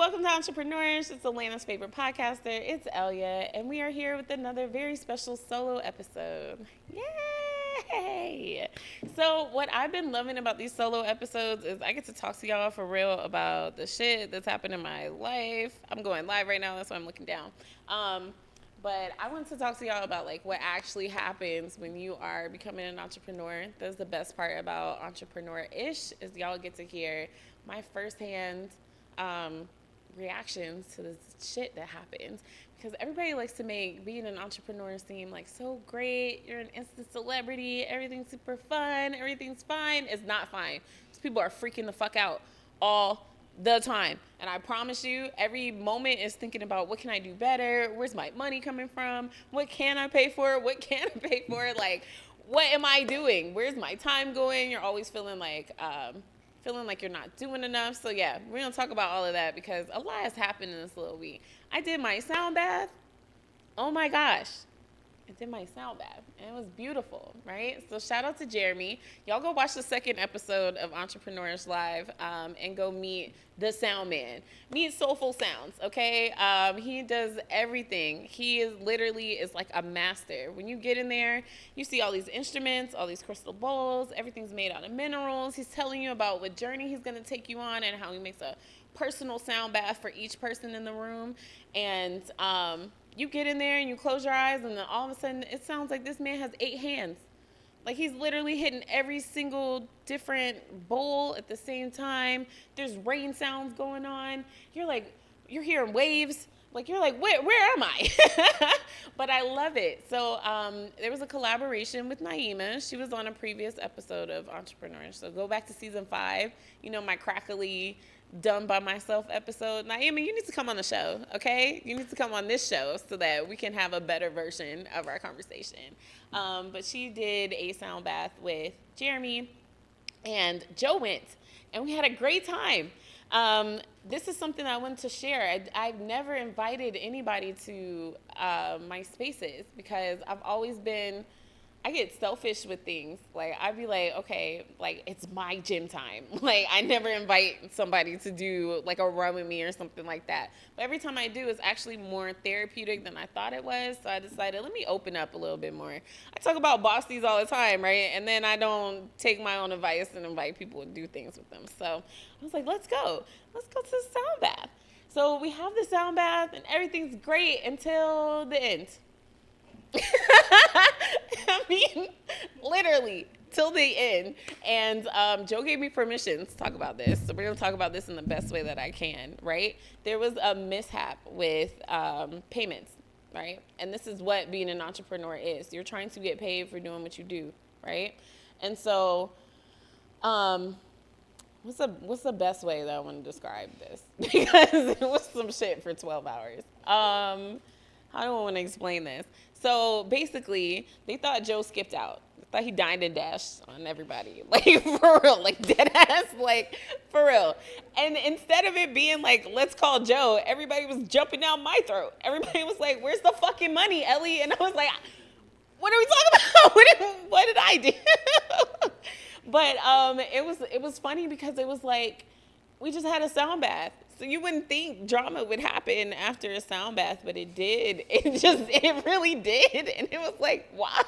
welcome to Entrepreneurs. It's Atlanta's favorite podcaster. It's Elia, and we are here with another very special solo episode. Yay! So, what I've been loving about these solo episodes is I get to talk to y'all for real about the shit that's happened in my life. I'm going live right now, that's why I'm looking down. But I want to talk to y'all about like what actually happens when you are becoming an entrepreneur. That's the best part about entrepreneur-ish is y'all get to hear my firsthand reactions to this shit that happens, because everybody likes to make being an entrepreneur seem like so great. You're an instant celebrity, everything's super fun, everything's fine. It's not fine. These people are freaking the fuck out all the time, and I promise you every moment is thinking about what can I do better, where's my money coming from, what can I pay for, what can't I pay for, like what am I doing, where's my time going. You're always feeling like you're not doing enough. So yeah, we're gonna talk about all of that because a lot has happened in this little week. I did my sound bath. Oh my gosh. I did my sound bath and it was beautiful, right? So shout out to Jeremy. Y'all go watch the second episode of Entrepreneurs Live and go meet the sound man. Meet Soulful Sounds, okay? He does everything. He is like a master. When you get in there, you see all these instruments, all these crystal bowls, everything's made out of minerals. He's telling you about what journey he's gonna take you on and how he makes a personal sound bath for each person in the room. And you get in there and you close your eyes and then all of a sudden it sounds like this man has 8 hands. Like he's literally hitting every single different bowl at the same time. There's rain sounds going on. You're hearing waves. Like you're like, where am I? But I love it. So there was a collaboration with Naima. She was on a previous episode of Entrepreneurs. So go back to season 5. You know, my crackly done by myself episode. Naima, you need to come on the show, okay? You need to come on this show so that we can have a better version of our conversation. But she did a sound bath with Jeremy, and Joe went, and we had a great time. This is something I wanted to share. I've never invited anybody to my spaces because I get selfish with things. Like, I'd be like, okay, like, it's my gym time. Like, I never invite somebody to do, like, a run with me or something like that. But every time I do, it's actually more therapeutic than I thought it was. So I decided, let me open up a little bit more. I talk about bossies all the time, right? And then I don't take my own advice and invite people to do things with them. So I was like, let's go. Let's go to the sound bath. So we have the sound bath, and everything's great until the end. I mean, literally till the end. And Joe gave me permission to talk about this. So we're going to talk about this in the best way that I can, right? There was a mishap with payments, right? And this is what being an entrepreneur is. You're trying to get paid for doing what you do, right? And so what's the best way that I want to describe this? Because it was some shit for 12 hours. How do I want to explain this? So basically, they thought Joe skipped out. They thought he dined and dashed on everybody. Like, for real. Like, dead ass. Like, for real. And instead of it being like, let's call Joe, everybody was jumping down my throat. Everybody was like, where's the fucking money, Ellie? And I was like, what are we talking about? What did I do? But it was funny because it was like, we just had a sound bath. So you wouldn't think drama would happen after a sound bath, but it did. It really did. And it was like, why?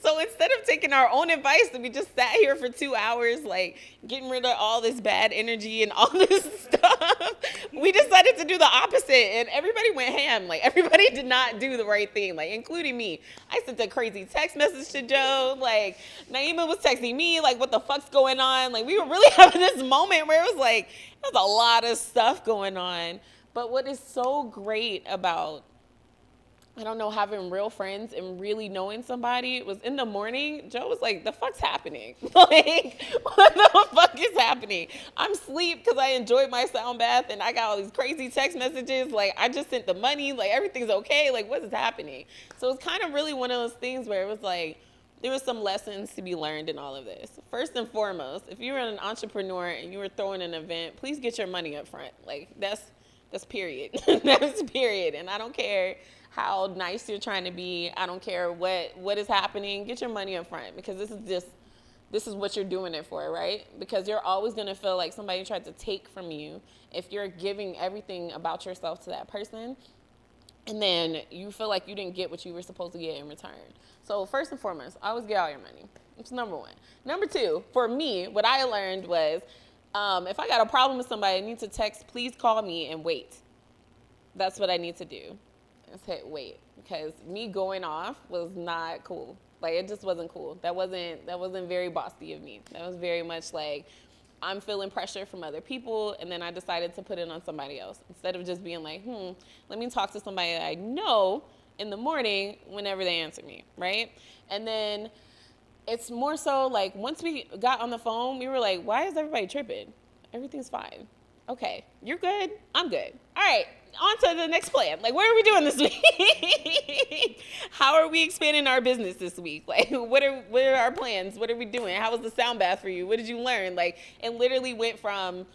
So instead of taking our own advice, we just sat here for 2 hours, like getting rid of all this bad energy and all this stuff. We decided to do the opposite, and everybody went ham. Like, everybody did not do the right thing, like, including me. I sent a crazy text message to Joe. Like, Naima was texting me, like, what the fuck's going on? Like, we were really having this moment where it was like, there's a lot of stuff going on. But what is so great about, I don't know, having real friends and really knowing somebody, it was in the morning, Joe was like, the fuck's happening? Like, what the fuck is happening? I'm asleep because I enjoyed my sound bath and I got all these crazy text messages. Like, I just sent the money. Like, everything's okay. Like, what is happening? So it's kind of really one of those things where it was like, there were some lessons to be learned in all of this. First and foremost, if you were an entrepreneur and you were throwing an event, please get your money up front. Like, that's period. That's period. And I don't care how nice you're trying to be. I don't care what is happening. Get your money up front, because this is what you're doing it for, right? Because you're always going to feel like somebody tried to take from you if you're giving everything about yourself to that person, and then you feel like you didn't get what you were supposed to get in return. So first and foremost, always get all your money. It's number one. Number two, for me, what I learned was, if I got a problem with somebody, I need to text, please call me, and wait. That's what I need to do. Just hit wait, because me going off was not cool. Like, it just wasn't cool. That wasn't very bossy of me. That was very much like, I'm feeling pressure from other people, and then I decided to put it on somebody else instead of just being like, let me talk to somebody that I know in the morning whenever they answer me, right? And then it's more so like, once we got on the phone, we were like, why is everybody tripping? Everything's fine. Okay, you're good, I'm good. All right, on to the next plan. Like, what are we doing this week? How are we expanding our business this week? Like, what are our plans? What are we doing? How was the sound bath for you? What did you learn? Like, it literally went from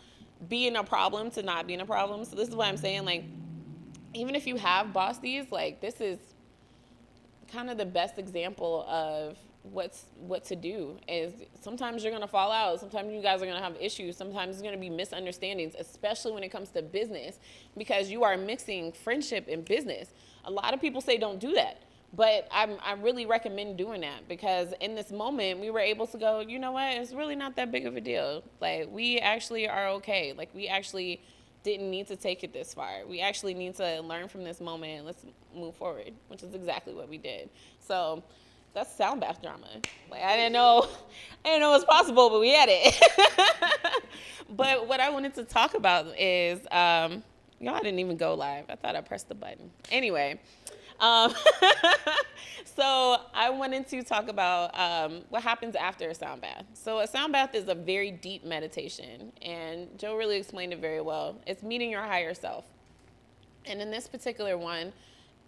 being a problem to not being a problem. So this is what I'm saying. Like, even if you have bossies, like, this is kind of the best example of what to do. Is sometimes you're gonna fall out, sometimes you guys are gonna have issues, sometimes it's gonna be misunderstandings, especially when it comes to business, because you are mixing friendship and business. A lot of people say don't do that, but I really recommend doing that, because in this moment we were able to go, you know what, it's really not that big of a deal. Like, we actually are okay. Like, we actually didn't need to take it this far. We actually need to learn from this moment and let's move forward, which is exactly what we did. So that's sound bath drama. Like, I didn't know it was possible, but we had it. But what I wanted to talk about is, y'all didn't even go live. I thought I pressed the button. Anyway, so I wanted to talk about what happens after a sound bath. So a sound bath is a very deep meditation, and Joe really explained it very well. It's meeting your higher self. And in this particular one,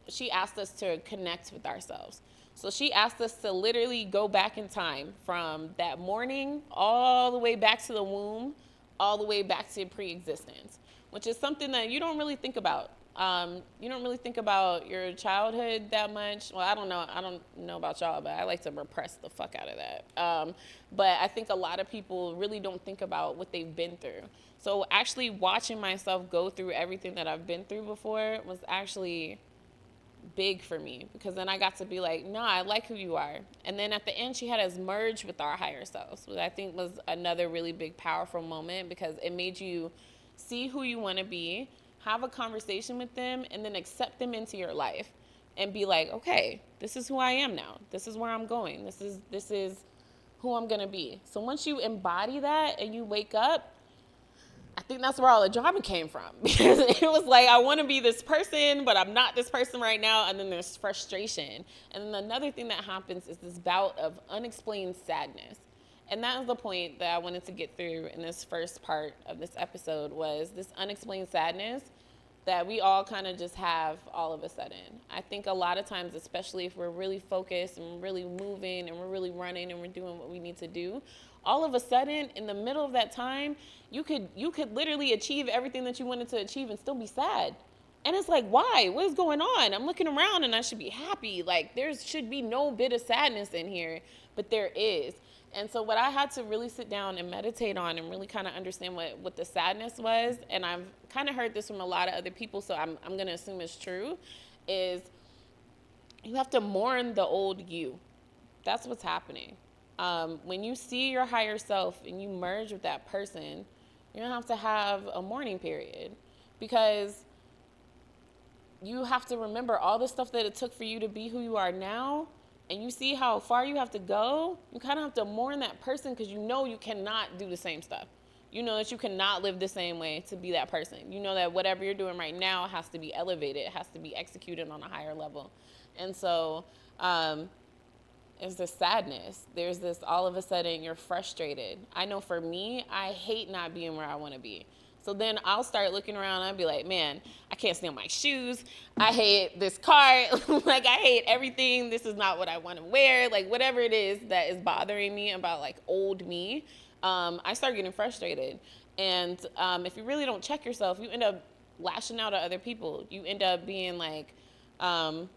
she asked us to connect with ourselves. So she asked us to literally go back in time from that morning all the way back to the womb, all the way back to pre-existence, which is something that you don't really think about. You don't really think about your childhood that much. Well, I don't know about y'all, but I like to repress the fuck out of that. But I think a lot of people really don't think about what they've been through. So actually watching myself go through everything that I've been through before was actually big for me, because then I got to be like, no, I like who you are. And then at the end, she had us merge with our higher selves, which I think was another really big, powerful moment, because it made you see who you want to be, have a conversation with them, and then accept them into your life and be like, okay, this is who I am now. This is where I'm going. This is who I'm going to be. So once you embody that and you wake up, I think that's where all the drama came from, because it was like, I want to be this person, but I'm not this person right now. And then there's frustration. And then another thing that happens is this bout of unexplained sadness. And that was the point that I wanted to get through in this first part of this episode, was this unexplained sadness that we all kind of just have all of a sudden. I think a lot of times, especially if we're really focused and we're really moving and we're really running and we're doing what we need to do, all of a sudden, in the middle of that time, you could literally achieve everything that you wanted to achieve and still be sad. And it's like, why? What is going on? I'm looking around and I should be happy. Like, there should be no bit of sadness in here, but there is. And so what I had to really sit down and meditate on and really kind of understand what the sadness was, and I've kind of heard this from a lot of other people, so I'm going to assume it's true, is you have to mourn the old you. That's what's happening. When you see your higher self and you merge with that person, you're going to have a mourning period, because you have to remember all the stuff that it took for you to be who you are now, and you see how far you have to go. You kind of have to mourn that person, because you know you cannot do the same stuff. You know that you cannot live the same way to be that person. You know that whatever you're doing right now has to be elevated. It has to be executed on a higher level. And so there's this sadness. There's this, all of a sudden, you're frustrated. I know for me, I hate not being where I want to be. So then I'll start looking around and I'll be like, man, I can't stand my shoes. I hate this car. Like, I hate everything. This is not what I want to wear. Like, whatever it is that is bothering me about, like, old me, I start getting frustrated. And if you really don't check yourself, you end up lashing out at other people. You end up being like, I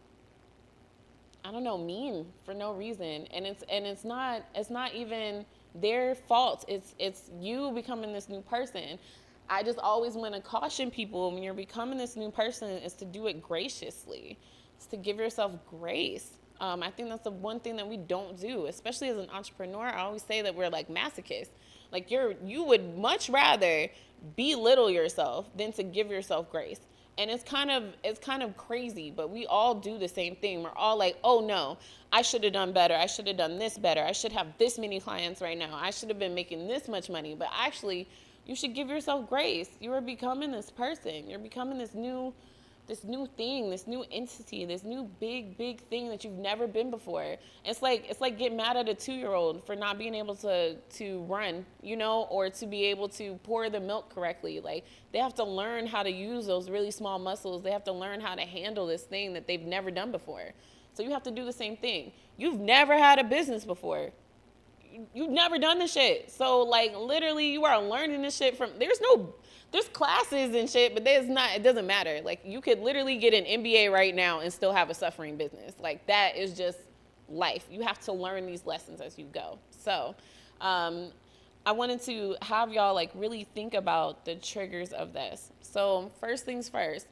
don't know, mean for no reason. And it's not even their fault. It's you becoming this new person. I just always want to caution people, when you're becoming this new person, is to do it graciously. It's to give yourself grace. I think that's the one thing that we don't do, especially as an entrepreneur. I always say that we're like masochists. Like you would much rather belittle yourself than to give yourself grace. And it's kind of crazy, but we all do the same thing. We're all like, oh no, I should have done better. I should have done this better. I should have this many clients right now. I should have been making this much money. But actually, you should give yourself grace. You are becoming this person. You're becoming this new thing, this new entity, this new big thing that you've never been before. It's like getting mad at a 2-year-old for not being able to run, or to be able to pour the milk correctly. Like, they have to learn how to use those really small muscles. They have to learn how to handle this thing that they've never done before. So you have to do the same thing. You've never had a business before. You've never done this shit. So, like, literally, you are learning this shit from, there's classes and shit, but it doesn't matter. Like, you could literally get an MBA right now and still have a suffering business. Like, that is just life. You have to learn these lessons as you go. So, I wanted to have y'all, like, really think about the triggers of this. So, first things first,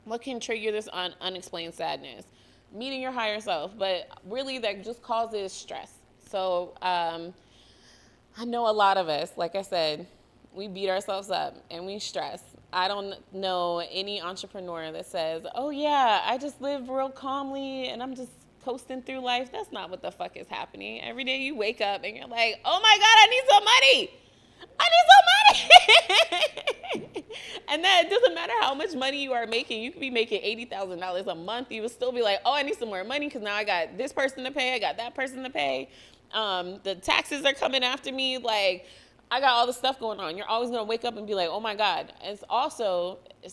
what can trigger this unexplained sadness? Meeting your higher self, but really that just causes stress. So I know a lot of us, like I said, we beat ourselves up and we stress. I don't know any entrepreneur that says, oh yeah, I just live real calmly and I'm just coasting through life. That's not what the fuck is happening. Every day you wake up and you're like, oh my God, I need some money. And that, it doesn't matter how much money you are making. You could be making $80,000 a month. You would still be like, oh, I need some more money because now I got this person to pay. I got that person to pay. The taxes are coming after me. Like, I got all this stuff going on. You're always going to wake up and be like, oh my God. It's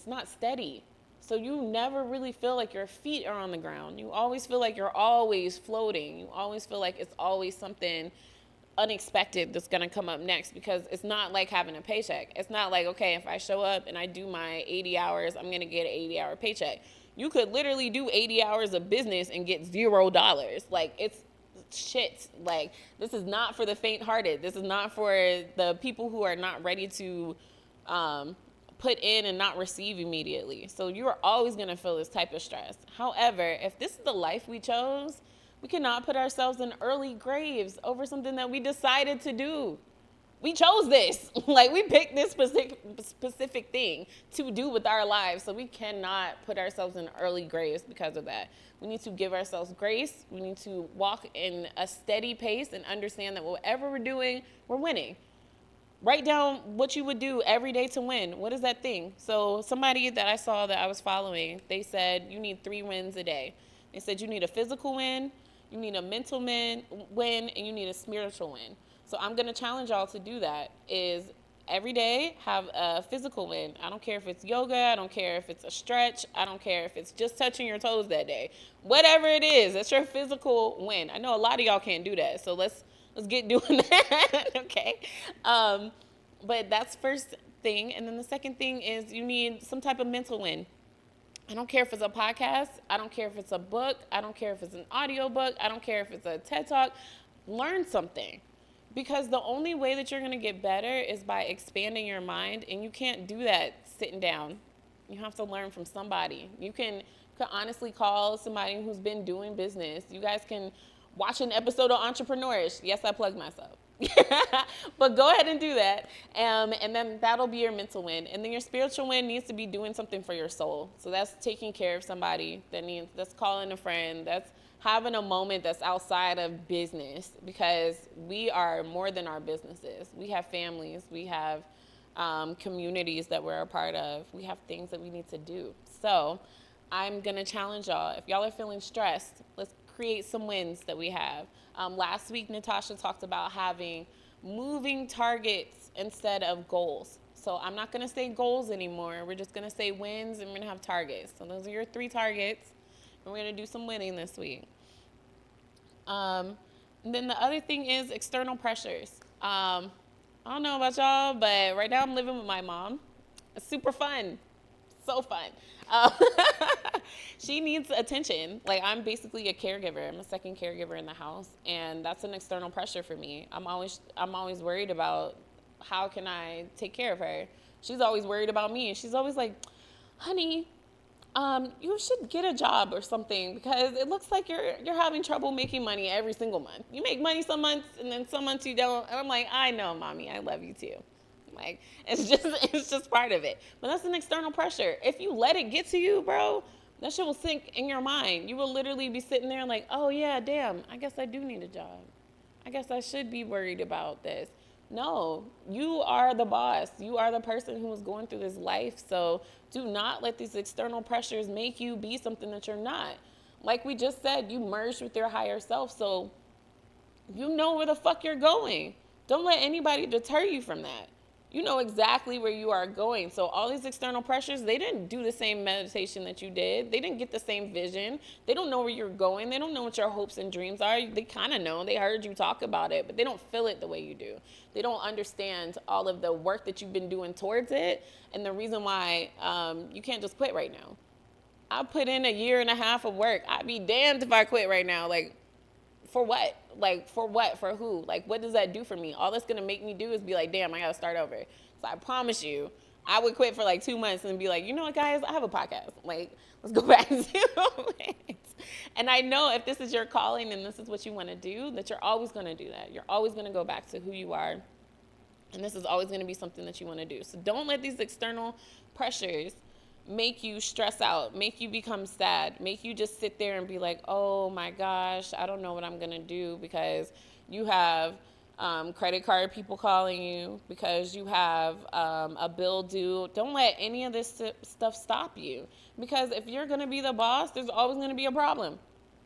not steady. So you never really feel like your feet are on the ground. You always feel like you're always floating. You always feel like it's always something unexpected that's going to come up next, because it's not like having a paycheck. It's not like, okay, if I show up and I do my 80 hours, I'm going to get an 80-hour paycheck. You could literally do 80 hours of business and get $0. Like, it's shit. Like, this is not for the faint-hearted. This is not for the people who are not ready to put in and not receive immediately. So you are always going to feel this type of stress. However, if this is the life we chose, we cannot put ourselves in early graves over something that we decided to do. We chose this. Like, we picked this specific thing to do with our lives. So we cannot put ourselves in early graves because of that. We need to give ourselves grace. We need to walk in a steady pace and understand that whatever we're doing, we're winning. Write down what you would do every day to win. What is that thing? So somebody that I saw that I was following, they said you need 3 wins a day. They said you need a physical win, you need a mental win, and you need a spiritual win. So I'm going to challenge y'all to do that, is every day have a physical win. I don't care if it's yoga. I don't care if it's a stretch. I don't care if it's just touching your toes that day. Whatever it is, that's your physical win. I know a lot of y'all can't do that, so let's get doing that, okay? But that's first thing. And then the second thing is you need some type of mental win. I don't care if it's a podcast. I don't care if it's a book. I don't care if it's an audio book. I don't care if it's a TED Talk. Learn something. Because the only way that you're going to get better is by expanding your mind. And you can't do that sitting down. You have to learn from somebody. You can honestly call somebody who's been doing business. You guys can watch an episode of Entrepreneurish. Yes, I plugged myself. But go ahead and do that. And then that'll be your mental win. And then your spiritual win needs to be doing something for your soul. So that's taking care of somebody. That's calling a friend. That's having a moment that's outside of business, because we are more than our businesses. We have families. We have communities that we're a part of. We have things that we need to do. So I'm going to challenge y'all. If y'all are feeling stressed, let's create some wins that we have. Last week, Natasha talked about having moving targets instead of goals. So I'm not going to say goals anymore. We're just going to say wins, and we're going to have targets. So those are your 3 targets. And we're going to do some winning this week. And then the other thing is external pressures. I don't know about y'all, but right now I'm living with my mom. It's super fun. So fun. Um, she needs attention. Like, I'm basically a caregiver. I'm a second caregiver in the house, and that's an external pressure for me. I'm always worried about how can I take care of her. She's always worried about me. She's always like, honey, you should get a job or something because it looks like you're having trouble making money every single month. You make money some months and then some months you don't. And I'm like, I know, mommy, I love you too. Like, it's just part of it. But that's an external pressure. If you let it get to you, bro, that shit will sink in your mind. You will literally be sitting there like, oh yeah, damn, I guess I do need a job. I guess I should be worried about this. No, you are the boss. You are the person who is going through this life. So do not let these external pressures make you be something that you're not. Like we just said, you merged with your higher self. So you know where the fuck you're going. Don't let anybody deter you from that. You know exactly where you are going. So all these external pressures, they didn't do the same meditation that you did. They didn't get the same vision. They don't know where you're going. They don't know what your hopes and dreams are. They kind of know. They heard you talk about it, but they don't feel it the way you do. They don't understand all of the work that you've been doing towards it and the reason why you can't just quit right now. I put in a year and a half of work. I'd be damned if I quit right now. Like, for what? Like, for what? For who? Like, what does that do for me? All that's going to make me do is be like, damn, I got to start over. So I promise you, I would quit for like 2 months and be like, you know what, guys? I have a podcast. Like, let's go back to it. And I know if this is your calling and this is what you want to do, that you're always going to do that. You're always going to go back to who you are. And this is always going to be something that you want to do. So don't let these external pressures make you stress out, make you become sad, make you just sit there and be like, oh my gosh, I don't know what I'm going to do because you have credit card people calling you, because you have a bill due. Don't let any of this stuff stop you, because if you're going to be the boss, there's always going to be a problem.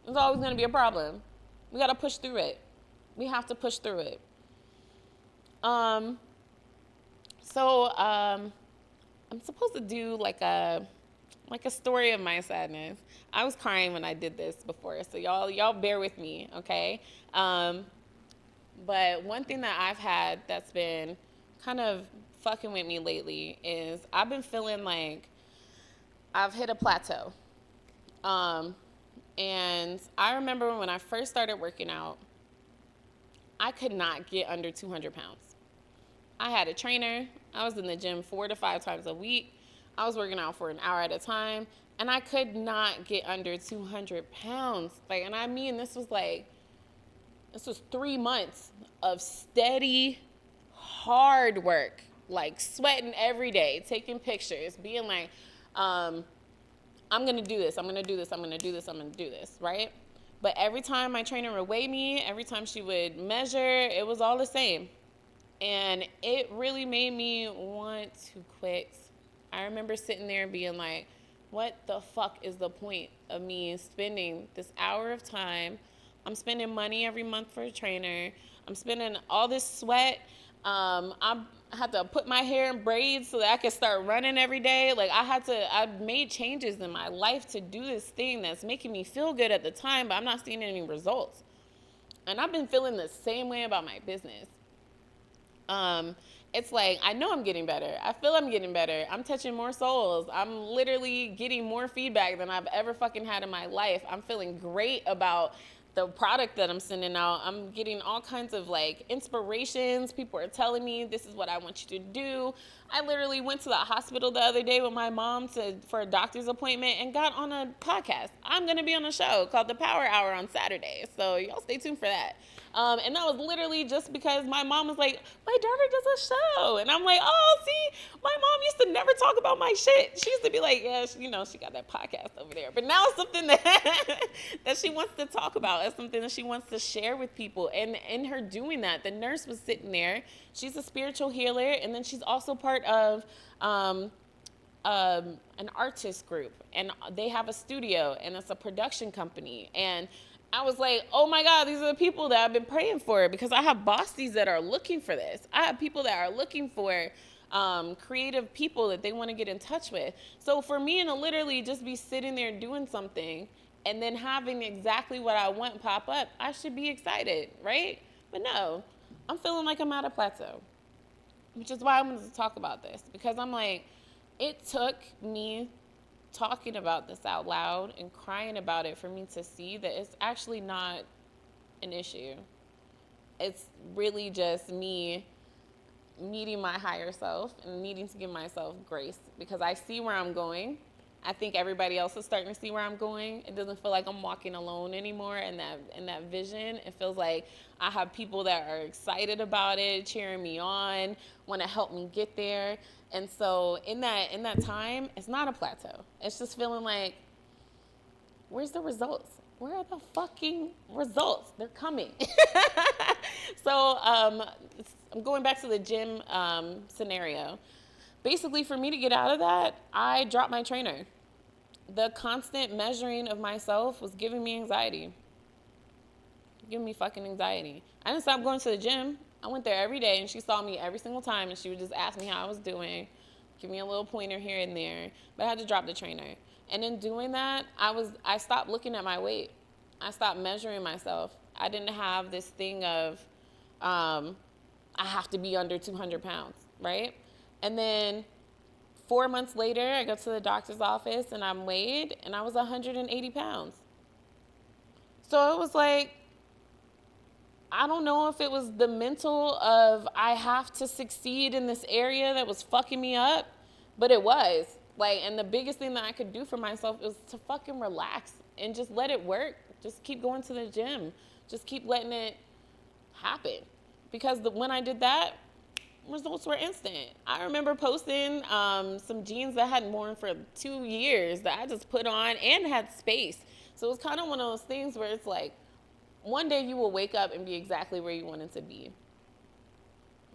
There's always going to be a problem. We got to push through it. We have to push through it. I'm supposed to do like a story of my sadness. I was crying when I did this before, so y'all bear with me, okay? But one thing that I've had that's been kind of fucking with me lately is I've been feeling like I've hit a plateau. And I remember when I first started working out, I could not get under 200 pounds. I had a trainer. I was in the gym 4 to 5 times a week. I was working out for an hour at a time, and I could not get under 200 pounds. Like, and I mean, this was 3 months of steady, hard work, like sweating every day, taking pictures, being like, I'm going to do this, I'm going to do this, I'm going to do this, I'm going to do this, right? But every time my trainer would weigh me, every time she would measure, it was all the same. And it really made me want to quit. I remember sitting there and being like, what the fuck is the point of me spending this hour of time? I'm spending money every month for a trainer. I'm spending all this sweat. I had to put my hair in braids so that I could start running every day. Like, I made changes in my life to do this thing that's making me feel good at the time, but I'm not seeing any results. And I've been feeling the same way about my business. It's like, I know I'm getting better. I feel I'm getting better. I'm touching more souls. I'm literally getting more feedback than I've ever fucking had in my life. I'm feeling great about the product that I'm sending out. I'm getting all kinds of like inspirations. People are telling me this is what I want you to do. I literally went to the hospital the other day with my mom for a doctor's appointment and got on a podcast. I'm going to be on a show called The Power Hour on Saturday. So y'all stay tuned for that. And that was literally just because my mom was like, my daughter does a show. And I'm like, oh, see, my mom used to never talk about my shit. She used to be like, yeah, she got that podcast over there. But now it's something that she wants to talk about. It's something that she wants to share with people. And in her doing that, the nurse was sitting there. She's a spiritual healer. And then she's also part of an artist group. And they have a studio. And it's a production company. And I was like, oh my God, these are the people that I've been praying for, because I have bosses that are looking for this. I have people that are looking for creative people that they want to get in touch with. So for me to literally just be sitting there doing something and then having exactly what I want pop up, I should be excited, right? But no, I'm feeling like I'm at a plateau, which is why I wanted to talk about this, because I'm like, It took me talking about this out loud and crying about it for me to see that it's actually not an issue. It's really just me meeting my higher self and needing to give myself grace because I see where I'm going. I think everybody else is starting to see where I'm going. It doesn't feel like I'm walking alone anymore in that vision. It feels like I have people that are excited about it, cheering me on, want to help me get there. And so in that time, it's not a plateau. It's just feeling like, where's the results? Where are the fucking results? They're coming. So I'm going back to the gym scenario. Basically, for me to get out of that, I dropped my trainer. The constant measuring of myself was giving me anxiety. Giving me fucking anxiety. I didn't stop going to the gym. I went there every day, and she saw me every single time, and she would just ask me how I was doing, give me a little pointer here and there. But I had to drop the trainer. And in doing that, I stopped looking at my weight. I stopped measuring myself. I didn't have this thing of I have to be under 200 pounds, right? And then 4 months later, I go to the doctor's office and I'm weighed and I was 180 pounds. So it was like, I don't know if it was the mental of I have to succeed in this area that was fucking me up, but it was. Like, and the biggest thing that I could do for myself was to fucking relax and just let it work. Just keep going to the gym. Just keep letting it happen. Because when I did that, results were instant. I remember posting some jeans that I hadn't worn for 2 years that I just put on and had space. So it was kind of one of those things where it's like, one day you will wake up and be exactly where you wanted to be.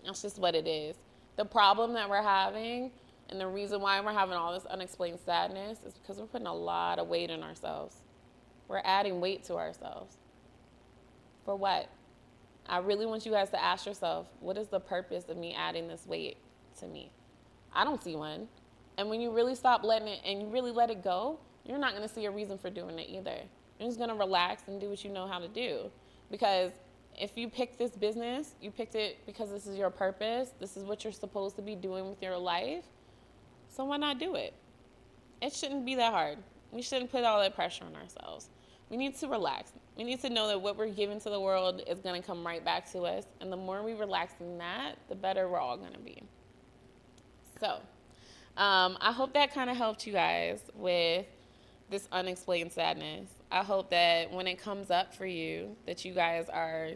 That's just what it is. The problem that we're having and the reason why we're having all this unexplained sadness is because we're putting a lot of weight on ourselves. We're adding weight to ourselves. For what? I really want you guys to ask yourself, what is the purpose of me adding this weight to me? I don't see one. And when you really stop letting it and you really let it go, you're not going to see a reason for doing it either. You're just going to relax and do what you know how to do. Because if you pick this business, you picked it because this is your purpose. This is what you're supposed to be doing with your life. So why not do it? It shouldn't be that hard. We shouldn't put all that pressure on ourselves. We need to relax. We need to know that what we're giving to the world is going to come right back to us. And the more we relax in that, the better we're all going to be. So I hope that kind of helped you guys with this unexplained sadness. I hope that when it comes up for you, that you guys are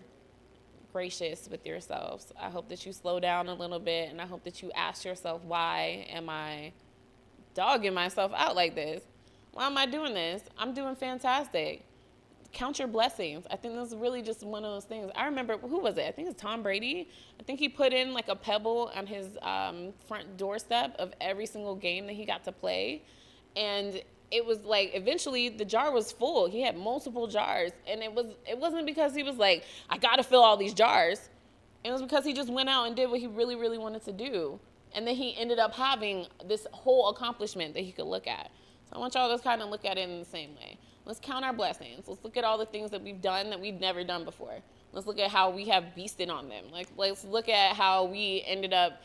gracious with yourselves. I hope that you slow down a little bit, and I hope that you ask yourself, why am I dogging myself out like this? Why am I doing this? I'm doing fantastic. Count your blessings. I think this is really just one of those things. I remember, who was it? I think it's Tom Brady. I think he put in like a pebble on his front doorstep of every single game that he got to play. And it was like, eventually the jar was full. He had multiple jars. And it wasn't because he was like, I got to fill all these jars. It was because he just went out and did what he really, really wanted to do. And then he ended up having this whole accomplishment that he could look at. So I want y'all to kind of look at it in the same way. Let's count our blessings. Let's look at all the things that we've done that we've never done before. Let's look at how we have beasted on them. Like, let's look at how we ended up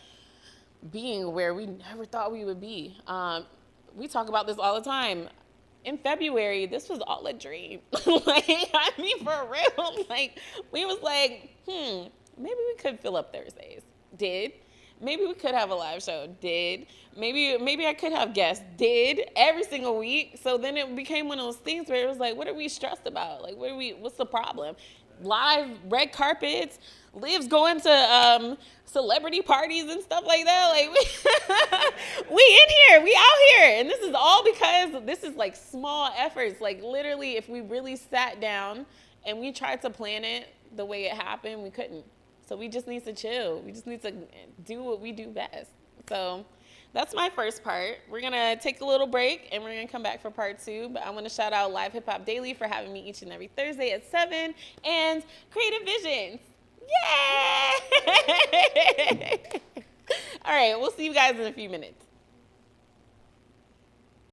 being where we never thought we would be. We talk about this all the time. In February, this was all a dream. Like, I mean, for real. Like, we was like, maybe we could fill up Thursdays. Did. Maybe we could have a live show. Did. Maybe I could have guests. Did. Every single week. So then it became one of those things where it was like, what are we stressed about? Like, what's the problem? Live red carpets. Liv's going to celebrity parties and stuff like that. Like, we in here. We out here. And this is all because this is like small efforts. Like, literally, if we really sat down and we tried to plan it the way it happened, we couldn't. So we just need to chill. We just need to do what we do best. So that's my first part. We're going to take a little break, and we're going to come back for part 2. But I want to shout out Live Hip Hop Daily for having me each and every Thursday at 7, and Creative Visions. Yay! All right, we'll see you guys in a few minutes.